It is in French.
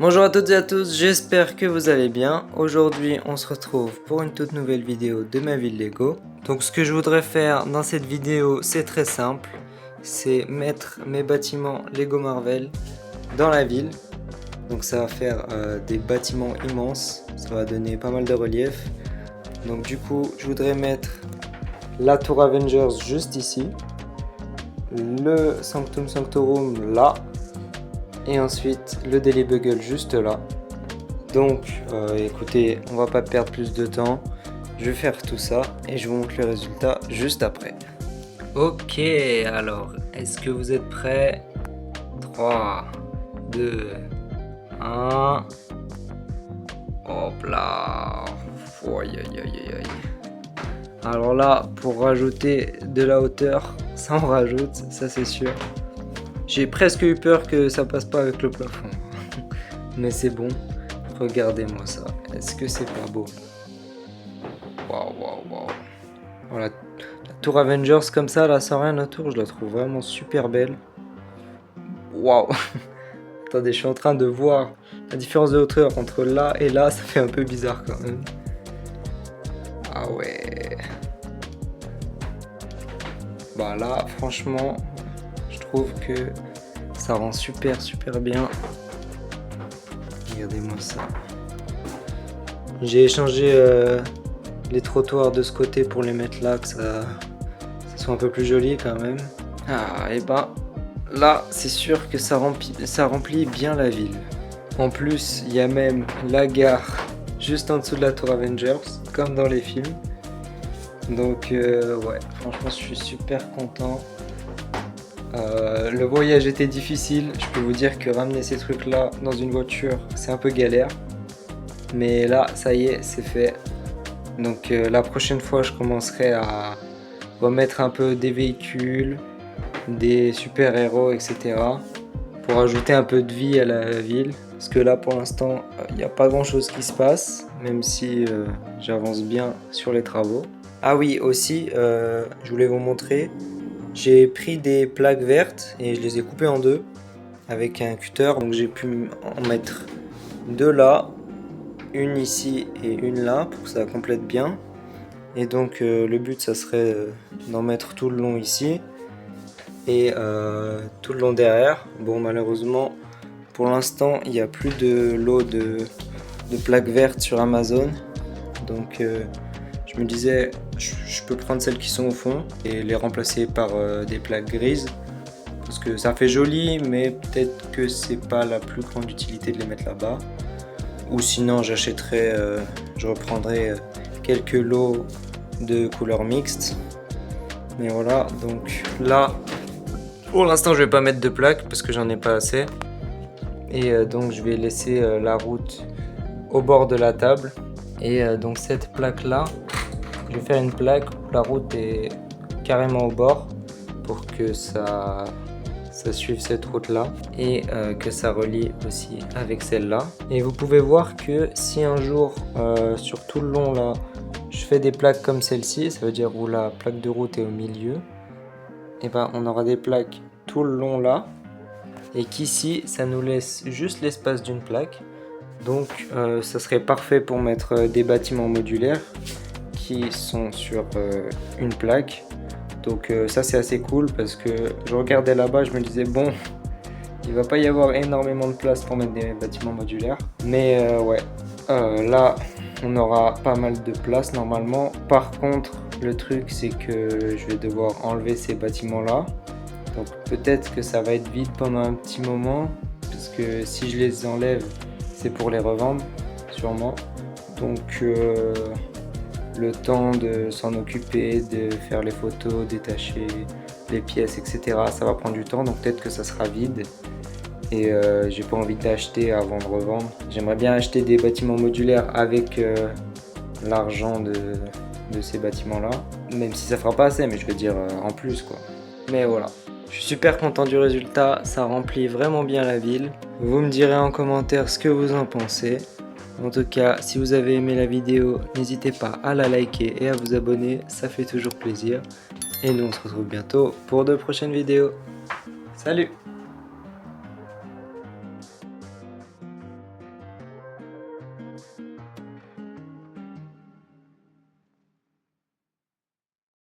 Bonjour à toutes et à tous, j'espère que vous allez bien. Aujourd'hui on se retrouve pour une toute nouvelle vidéo de ma ville Lego. Donc ce que je voudrais faire dans cette vidéo c'est très simple. C'est mettre mes bâtiments Lego Marvel dans la ville. Donc ça va faire des bâtiments immenses, ça va donner pas mal de relief. Donc du coup je voudrais mettre la tour Avengers juste ici. Le Sanctum Sanctorum là. Et ensuite le Daily Bugle juste là. Donc écoutez, on va pas perdre plus de temps. Je vais faire tout ça et je vous montre le résultat juste après. Ok, alors est-ce que vous êtes prêts? 3, 2, 1. Hop là. Aïe aïe aïe aïe. Alors là, pour rajouter de la hauteur, ça en rajoute, ça c'est sûr. J'ai presque eu peur que ça passe pas avec le plafond. Mais c'est bon. Regardez-moi ça. Est-ce que c'est pas beau? Waouh, waouh, waouh. Voilà. La tour Avengers comme ça, là, sans rien autour, je la trouve vraiment super belle. Waouh. Attendez, je suis en train de voir la différence de hauteur entre là et là. Ça fait un peu bizarre quand même. Ah ouais. Bah là, franchement, je trouve que ça rend super bien. Regardez-moi ça. J'ai échangé les trottoirs de ce côté pour les mettre là, que ça soit un peu plus joli quand même. Ah, et ben là, c'est sûr que ça remplit bien la ville. En plus, il y a même la gare juste en dessous de la tour Avengers, comme dans les films. Donc ouais, franchement, je suis super content. Le voyage était difficile, je peux vous dire que ramener ces trucs là dans une voiture c'est un peu galère, mais là ça y est, c'est fait. Donc la prochaine fois je commencerai à remettre un peu des véhicules, des super héros, etc. pour ajouter un peu de vie à la ville, parce que là pour l'instant il n'y a pas grand chose qui se passe, même si j'avance bien sur les travaux. Ah oui, aussi je voulais vous montrer. J'ai pris des plaques vertes et je les ai coupées en deux avec un cutter. Donc j'ai pu en mettre deux là, une ici et une là pour que ça complète bien. Et donc le but ça serait d'en mettre tout le long ici et tout le long derrière. Bon, malheureusement pour l'instant il n'y a plus de lot de plaques vertes sur Amazon. Donc je me disais, je peux prendre celles qui sont au fond et les remplacer par des plaques grises. Parce que ça fait joli, mais peut-être que c'est pas la plus grande utilité de les mettre là-bas. Ou sinon, j'achèterai, je reprendrai quelques lots de couleurs mixtes. Mais voilà, donc là, pour l'instant, je vais pas mettre de plaques parce que j'en ai pas assez. Et donc, je vais laisser la route au bord de la table. Et donc, cette plaque-là, je vais faire une plaque où la route est carrément au bord pour que ça suive cette route là et que ça relie aussi avec celle-là. Et vous pouvez voir que si un jour sur tout le long là je fais des plaques comme celle-ci, ça veut dire où la plaque de route est au milieu, et ben on aura des plaques tout le long là et qu'ici ça nous laisse juste l'espace d'une plaque. Donc ça serait parfait pour mettre des bâtiments modulaires qui sont sur une plaque. Donc ça c'est assez cool parce que je regardais là-bas, je me disais bon, il va pas y avoir énormément de place pour mettre des bâtiments modulaires. Mais ouais, là on aura pas mal de place normalement. Par contre le truc c'est que je vais devoir enlever ces bâtiments là. Donc peut-être que ça va être vide pendant un petit moment. Parce que si je les enlève c'est pour les revendre sûrement. Donc le temps de s'en occuper, de faire les photos, détacher les pièces, etc. Ça va prendre du temps, donc peut-être que ça sera vide. Et j'ai pas envie d'acheter avant de revendre. J'aimerais bien acheter des bâtiments modulaires avec l'argent de ces bâtiments-là. Même si ça fera pas assez, mais je veux dire en plus quoi. Mais voilà. Je suis super content du résultat, ça remplit vraiment bien la ville. Vous me direz en commentaire ce que vous en pensez. En tout cas, si vous avez aimé la vidéo, n'hésitez pas à la liker et à vous abonner, ça fait toujours plaisir. Et nous on se retrouve bientôt pour de prochaines vidéos. Salut!